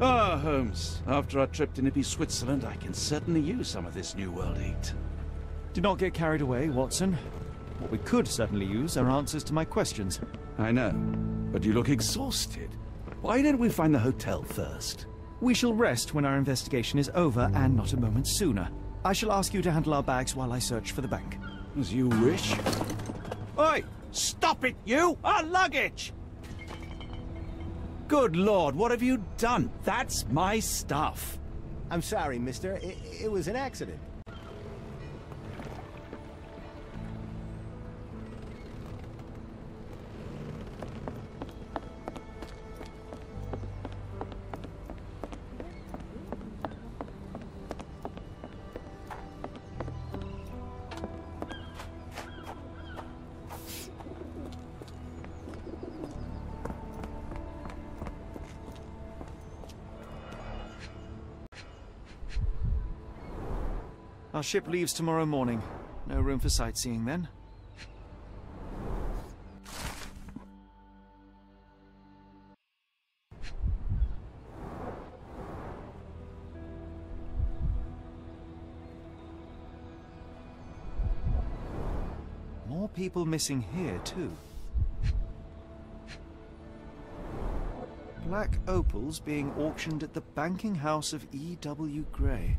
Ah, Holmes. After our trip to nippy Switzerland, I can certainly use some of this New World heat. Do not get carried away, Watson. What we could certainly use are answers to my questions. I know, but you look exhausted. Why don't we find the hotel first? We shall rest when our investigation is over, and not a moment sooner. I shall ask you to handle our bags while I search for the bank. As you wish. Oi! Stop it, you! Our luggage! Good Lord, what have you done? That's my stuff. I'm sorry, mister. It was an accident. Our ship leaves tomorrow morning. No room for sightseeing then. More people missing here, too. Black opals being auctioned at the banking house of E.W. Gray.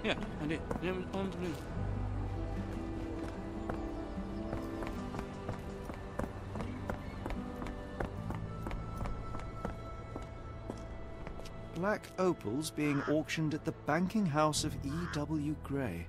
Yeah, I did. Black opals being auctioned at the banking house of E.W. Gray.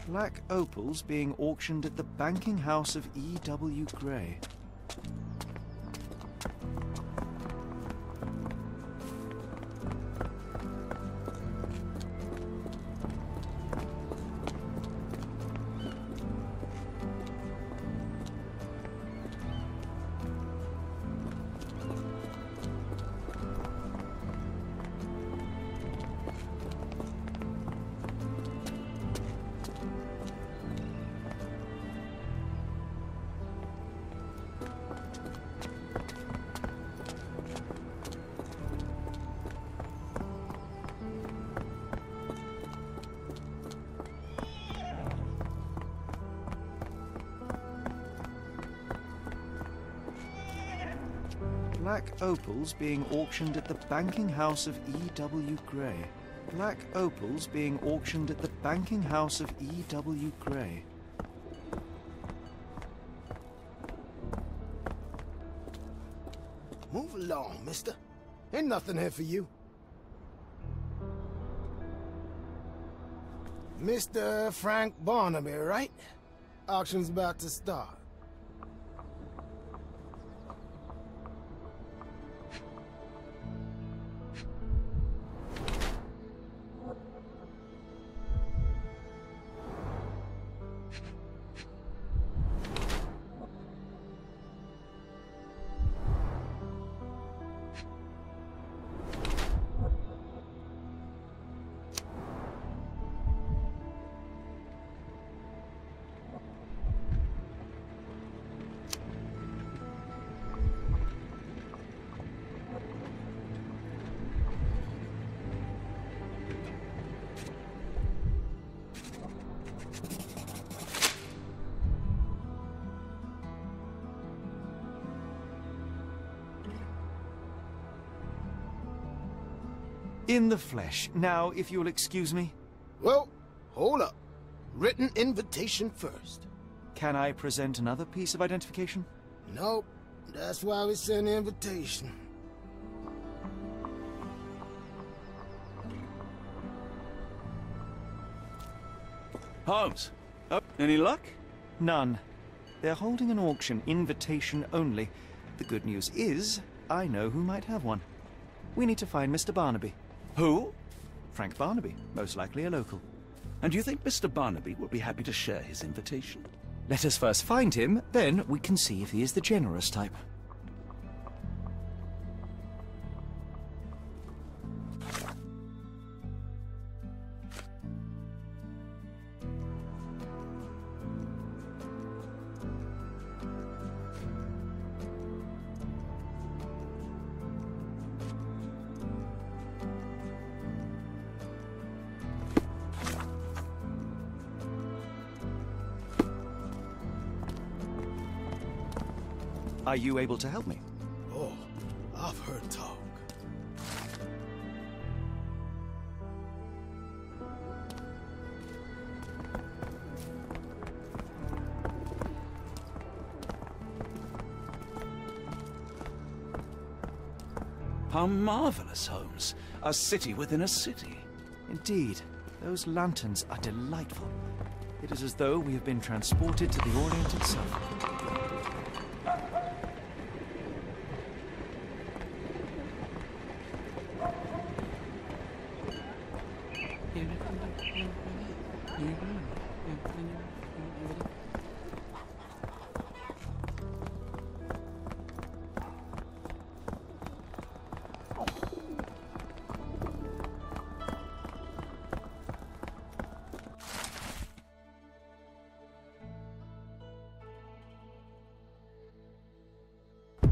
Black opals being auctioned at the banking house of E.W. Gray. Black opals being auctioned at the banking house of E.W. Gray. Black opals being auctioned at the banking house of E.W. Gray. Move along, mister. Ain't nothing here for you. Mr. Frank Barnaby, right? Auction's about to start. In the flesh. Now, if you'll excuse me. Well, hold up. Written invitation first. Can I present another piece of identification? Nope. That's why we sent the invitation. Holmes, any luck? None. They're holding an auction, invitation only. The good news is, I know who might have one. We need to find Mr. Barnaby. Who? Frank Barnaby, most likely a local. And you think Mr. Barnaby will be happy to share his invitation? Let us first find him, then we can see if he is the generous type. Are you able to help me? Oh, I've heard talk. How marvelous, Holmes. A city within a city. Indeed. Those lanterns are delightful. It is as though we have been transported to the Orient itself.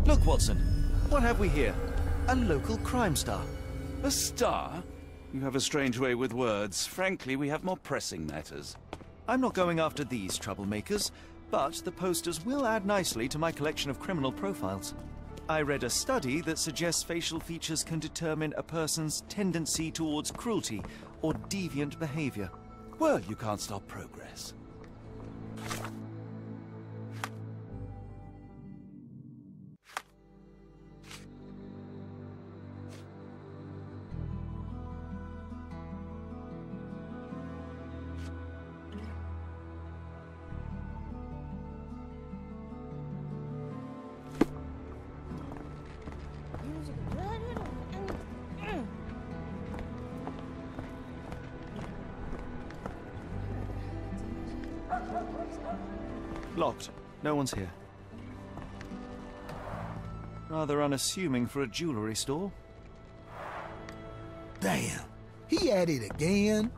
Look, Watson. What have we here? A local crime star. A star? You have a strange way with words. Frankly, we have more pressing matters. I'm not going after these troublemakers, but the posters will add nicely to my collection of criminal profiles. I read a study that suggests facial features can determine a person's tendency towards cruelty or deviant behavior. Well, you can't stop progress. Locked. No one's here. Rather unassuming for a jewelry store. Damn, he at it again.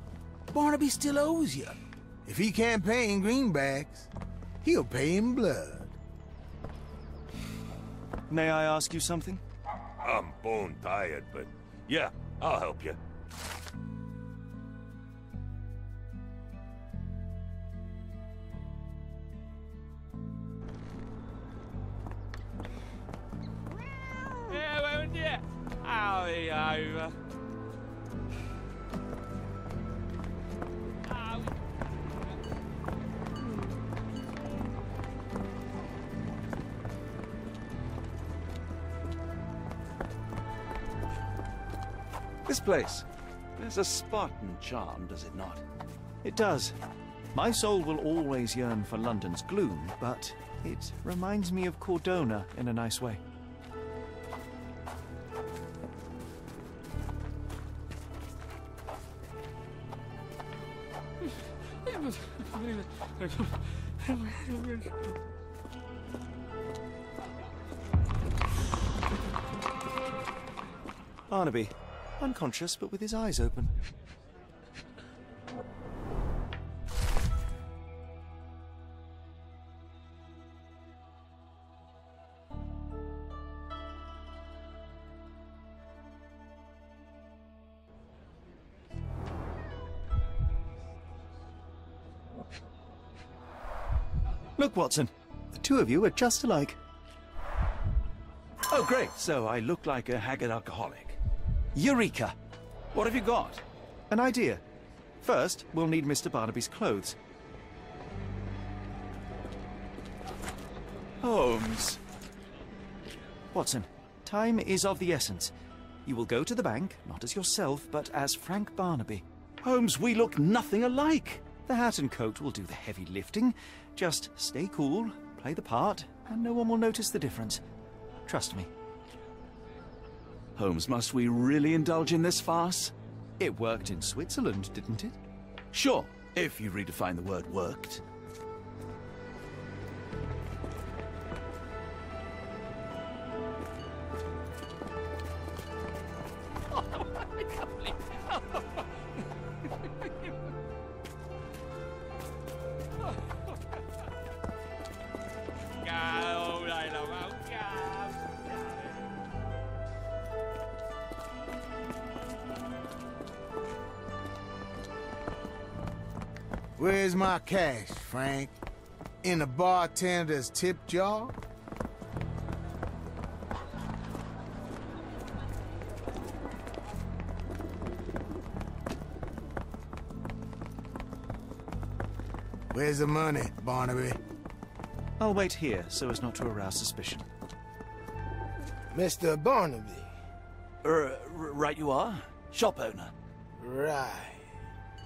Barnaby still owes you. If he can't pay in greenbacks, he'll pay in blood. May I ask you something? I'm bone tired, but yeah, I'll help you. This place. There's a Spartan charm, does it not? It does. My soul will always yearn for London's gloom, but it reminds me of Cordona in a nice way. Barnaby, unconscious but with his eyes open. Look, Watson. The two of you are just alike. Oh, great. So I look like a haggard alcoholic. Eureka! What have you got? An idea. First, we'll need Mr. Barnaby's clothes. Holmes. Watson, time is of the essence. You will go to the bank, not as yourself, but as Frank Barnaby. Holmes, we look nothing alike. The hat and coat will do the heavy lifting. Just stay cool, play the part, and no one will notice the difference. Trust me. Holmes, must we really indulge in this farce? It worked in Switzerland, didn't it? Sure, if you redefine the word worked. Where's my cash, Frank? In the bartender's tip jar? Where's the money, Barnaby? I'll wait here so as not to arouse suspicion. Mr. Barnaby. Right you are. Shop owner. Right.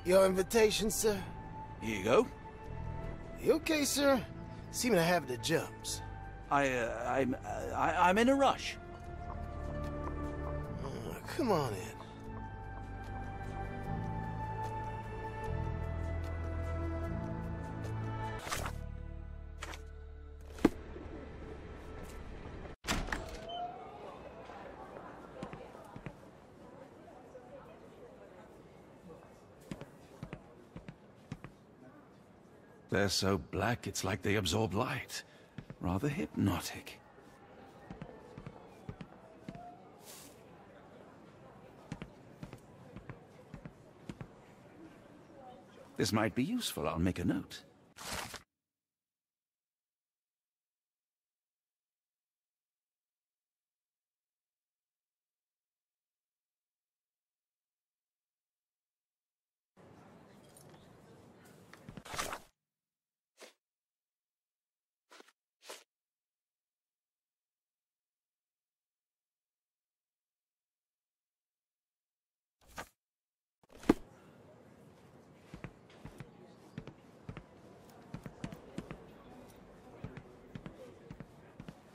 Your invitation, sir? Here you go. You okay, sir? Seem to have the jumps. I'm in a rush. Come on in. They're so black, it's like they absorb light. Rather hypnotic. This might be useful. I'll make a note.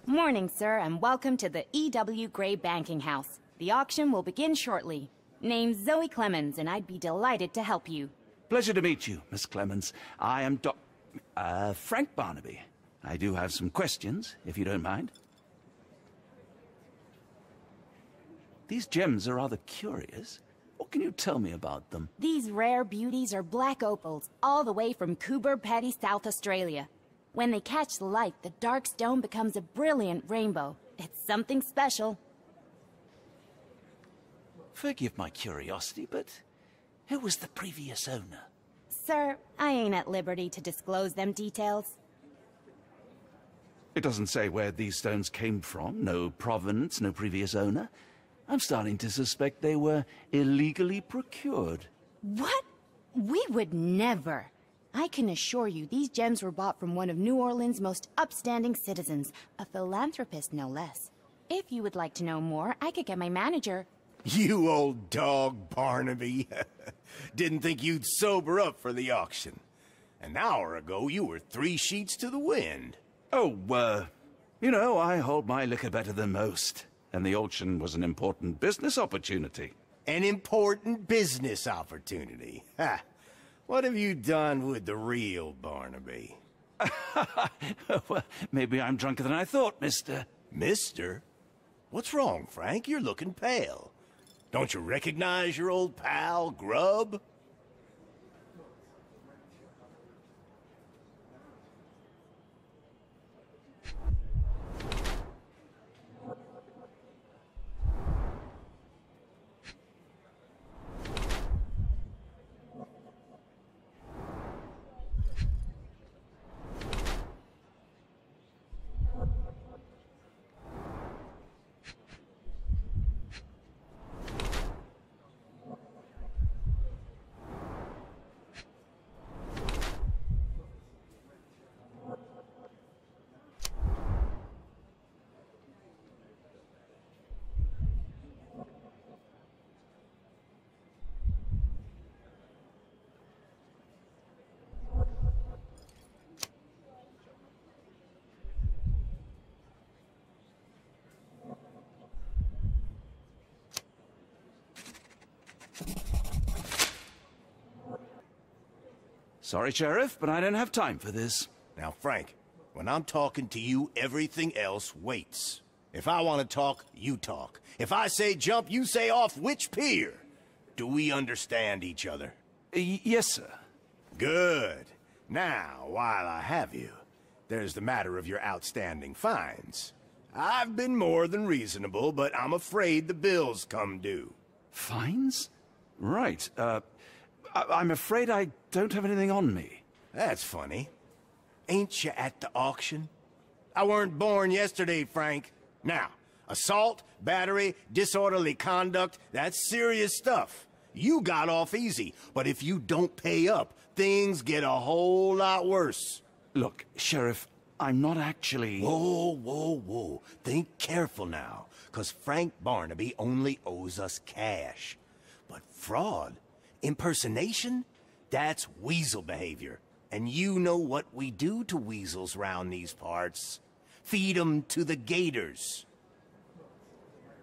Morning, sir, and welcome to the E.W. Gray Banking House. The auction will begin shortly. Name's Zoe Clemens, and I'd be delighted to help you. Pleasure to meet you, Miss Clemens. I am Frank Barnaby. I do have some questions, if you don't mind. These gems are rather curious. What can you tell me about them? These rare beauties are black opals, all the way from Coober Pedy, South Australia. When they catch the light, the dark stone becomes a brilliant rainbow. It's something special. Forgive my curiosity, but who was the previous owner? Sir, I ain't at liberty to disclose them details. It doesn't say where these stones came from, no provenance, no previous owner. I'm starting to suspect they were illegally procured. What? We would never. I can assure you these gems were bought from one of New Orleans' most upstanding citizens, a philanthropist no less. If you would like to know more, I could get my manager. You old dog, Barnaby. Didn't think you'd sober up for the auction. An hour ago, you were 3 sheets to the wind. Oh, you know, I hold my liquor better than most. And the auction was an important business opportunity. An important business opportunity. Ha! What have you done with the real Barnaby? Well, maybe I'm drunker than I thought, mister. Mister? What's wrong, Frank? You're looking pale. Don't you recognize your old pal, Grub? Sorry, Sheriff, but I don't have time for this. Now, Frank, when I'm talking to you, everything else waits. If I want to talk, you talk. If I say jump, you say off which pier. Do we understand each other? Yes, sir. Good. Now, while I have you, there's the matter of your outstanding fines. I've been more than reasonable, but I'm afraid the bills come due. Fines? Right. I'm afraid I don't have anything on me. That's funny. Ain't you at the auction? I weren't born yesterday, Frank. Now, assault, battery, disorderly conduct, that's serious stuff. You got off easy, but if you don't pay up, things get a whole lot worse. Look, Sheriff, I'm not actually... Whoa, whoa, whoa. Think careful now, 'cause Frank Barnaby only owes us cash. But fraud, impersonation, that's weasel behavior. And you know what we do to weasels round these parts. Feed 'em to the gators.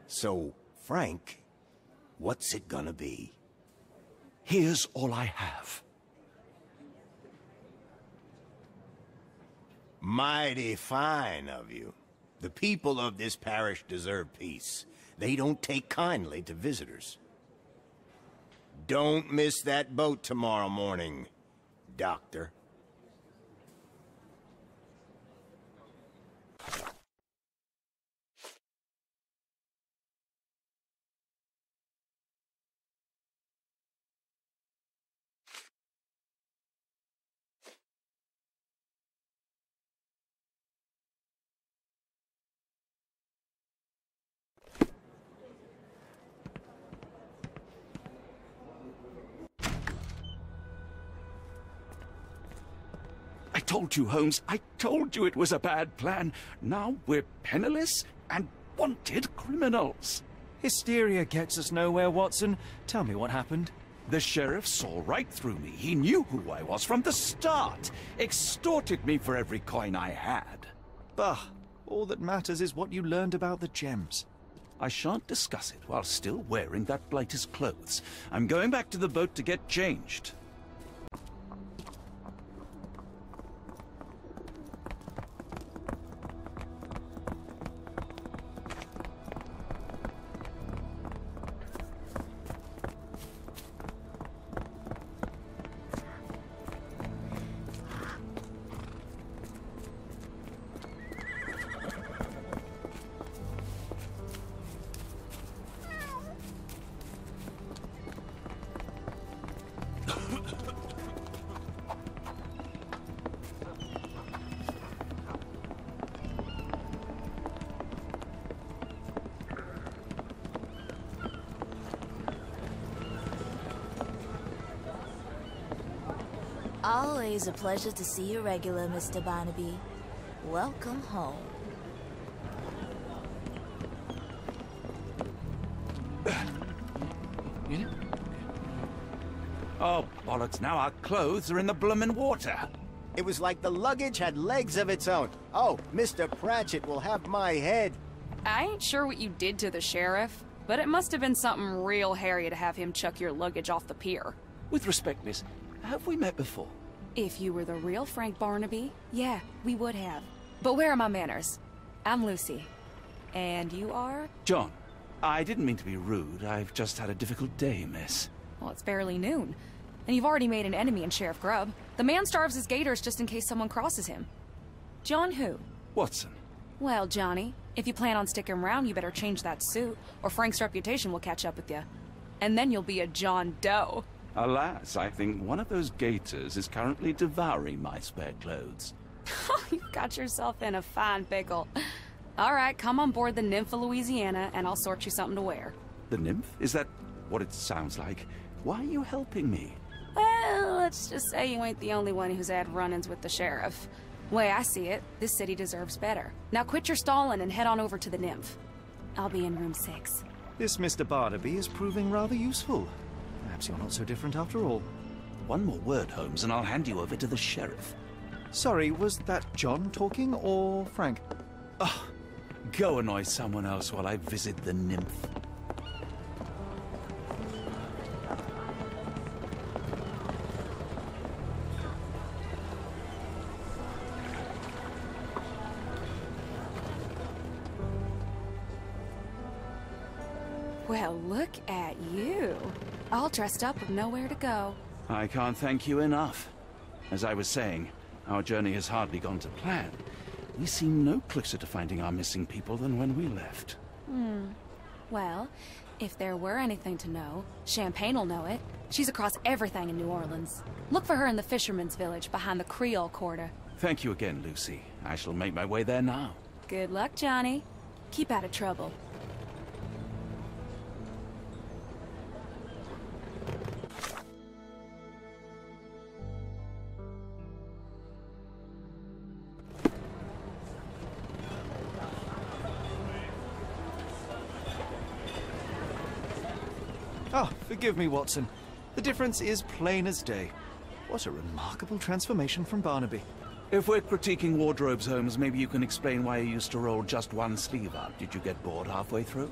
So, Frank, what's it gonna be? Here's all I have. Mighty fine of you. The people of this parish deserve peace. They don't take kindly to visitors. Don't miss that boat tomorrow morning, Doctor. I told you, Holmes. I told you it was a bad plan. Now we're penniless and wanted criminals. Hysteria gets us nowhere, Watson. Tell me what happened. The sheriff saw right through me. He knew who I was from the start. Extorted me for every coin I had. Bah, all that matters is what you learned about the gems. I shan't discuss it while still wearing that blighter's clothes. I'm going back to the boat to get changed. Always a pleasure to see you regular, Mr. Barnaby. Welcome home. Oh, bollocks, now our clothes are in the bloomin' water. It was like the luggage had legs of its own. Oh, Mr. Pratchett will have my head. I ain't sure what you did to the sheriff, but it must have been something real hairy to have him chuck your luggage off the pier. With respect, miss, have we met before? If you were the real Frank Barnaby, yeah, we would have. But where are my manners? I'm Lucy. And you are? John. I didn't mean to be rude. I've just had a difficult day, miss. Well, it's barely noon. And you've already made an enemy in Sheriff Grubb. The man starves his gators just in case someone crosses him. John who? Watson. Well, Johnny, if you plan on sticking around, you better change that suit, or Frank's reputation will catch up with you. And then you'll be a John Doe. Alas, I think one of those gators is currently devouring my spare clothes. You've got yourself in a fine pickle. All right, come on board the Nymph of Louisiana, and I'll sort you something to wear. The nymph? Is that what it sounds like? Why are you helping me? Well, let's just say you ain't the only one who's had run-ins with the sheriff. Way I see it, this city deserves better. Now quit your stalling and head on over to the Nymph. I'll be in room 6. This Mr. Barnaby is proving rather useful. Perhaps you're not so different after all. One more word, Holmes, and I'll hand you over to the sheriff. Sorry, was that John talking or Frank? Oh, go annoy someone else while I visit the nymph. Well, look at you. All dressed up with nowhere to go. I can't thank you enough. As I was saying, our journey has hardly gone to plan. We seem no closer to finding our missing people than when we left. Well, if there were anything to know, Champagne'll know it. She's across everything in New Orleans. Look for her in the fisherman's village behind the Creole Quarter. Thank you again, Lucy. I shall make my way there now. Good luck, Johnny. Keep out of trouble. Oh, forgive me, Watson. The difference is plain as day. What a remarkable transformation from Barnaby. If we're critiquing wardrobes, Holmes, maybe you can explain why you used to roll just one sleeve up. Did you get bored halfway through?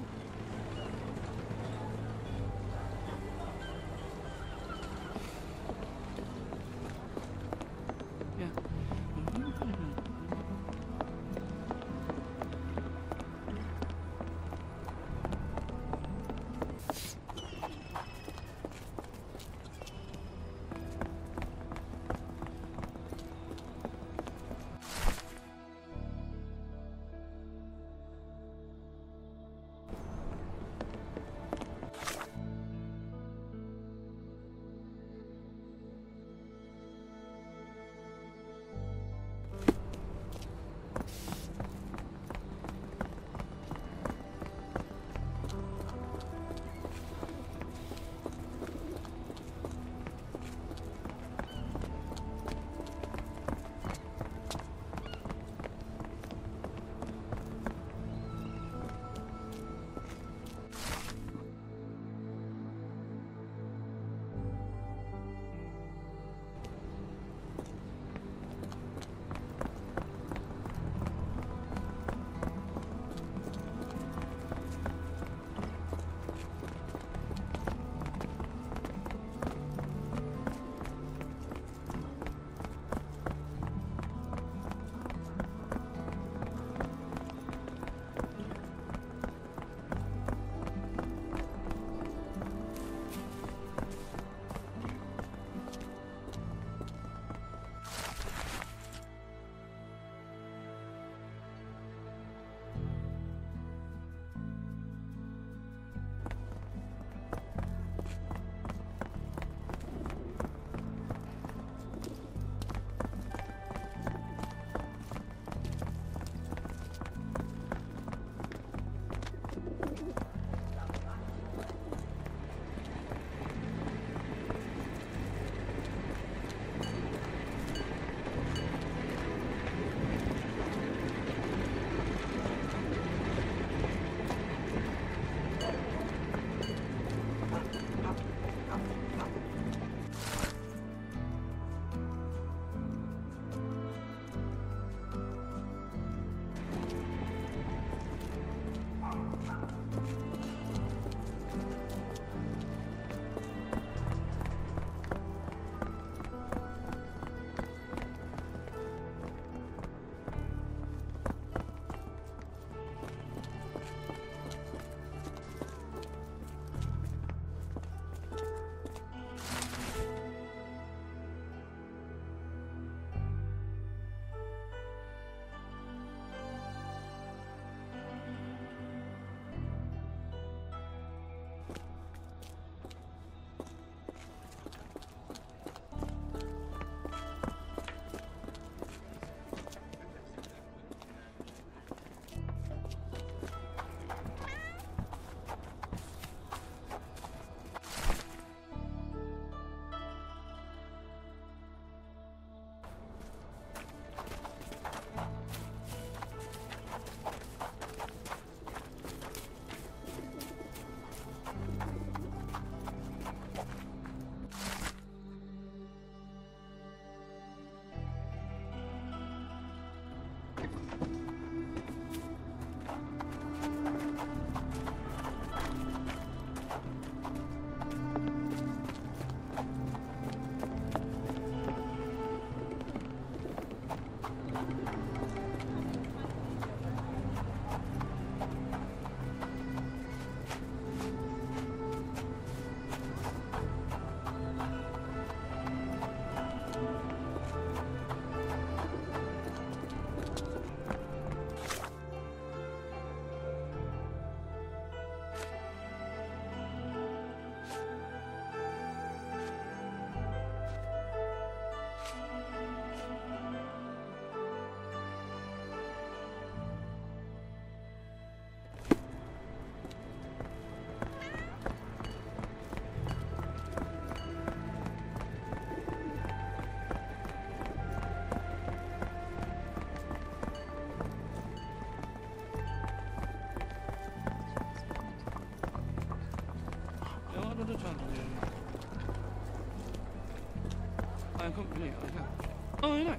Oh, no.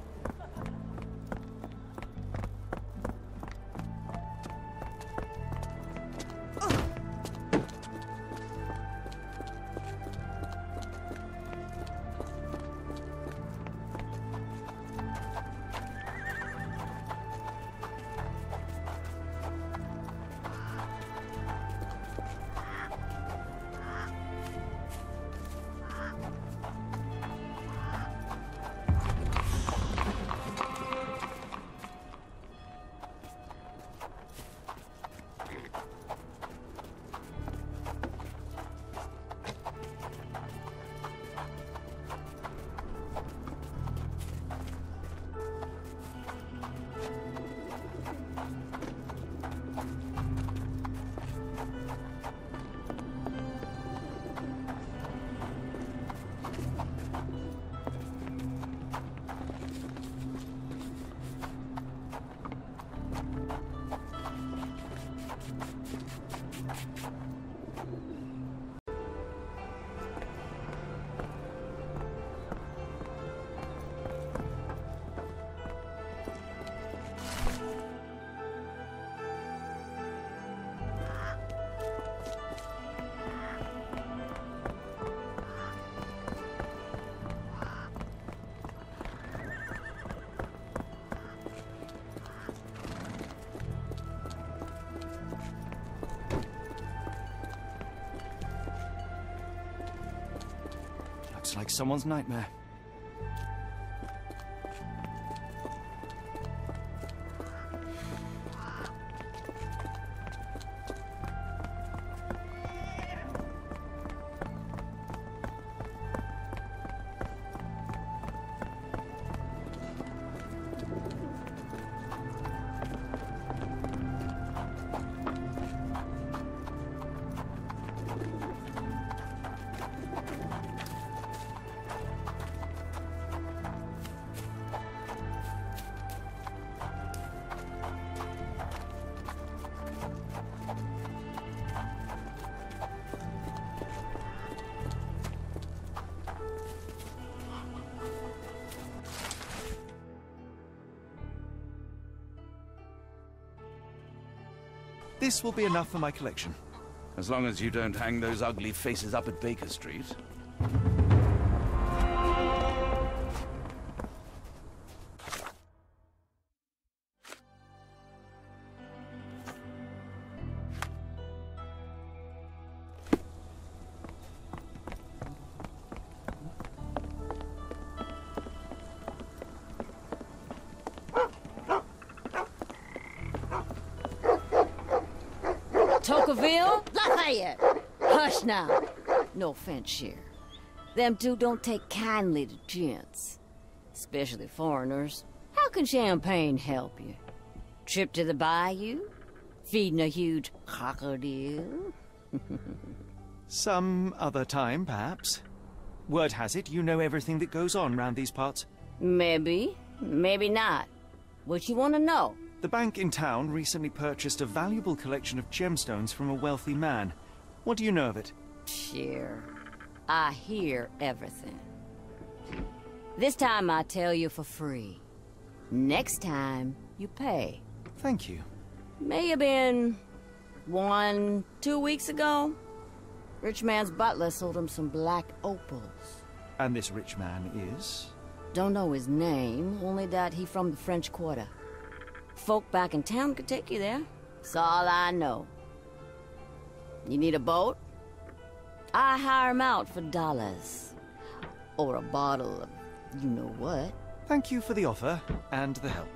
Looks like someone's nightmare. This will be enough for my collection. As long as you don't hang those ugly faces up at Baker Street. Tocqueville? Lafayette! Hush now. No offense, Cher. Them two don't take kindly to gents. Especially foreigners. How can champagne help you? Trip to the bayou? Feeding a huge crocodile? Some other time, perhaps. Word has it, you know everything that goes on round these parts. Maybe. Maybe not. What you want to know? The bank in town recently purchased a valuable collection of gemstones from a wealthy man. What do you know of it? Cher, I hear everything. This time I tell you for free. Next time, you pay. Thank you. May have been 1, 2 weeks ago. Rich man's butler sold him some black opals. And this rich man is? Don't know his name, only that he from the French Quarter. Folk back in town could take you there. That's all I know. You need a boat? I hire 'em out for dollars. Or a bottle of you-know-what. Thank you for the offer and the help.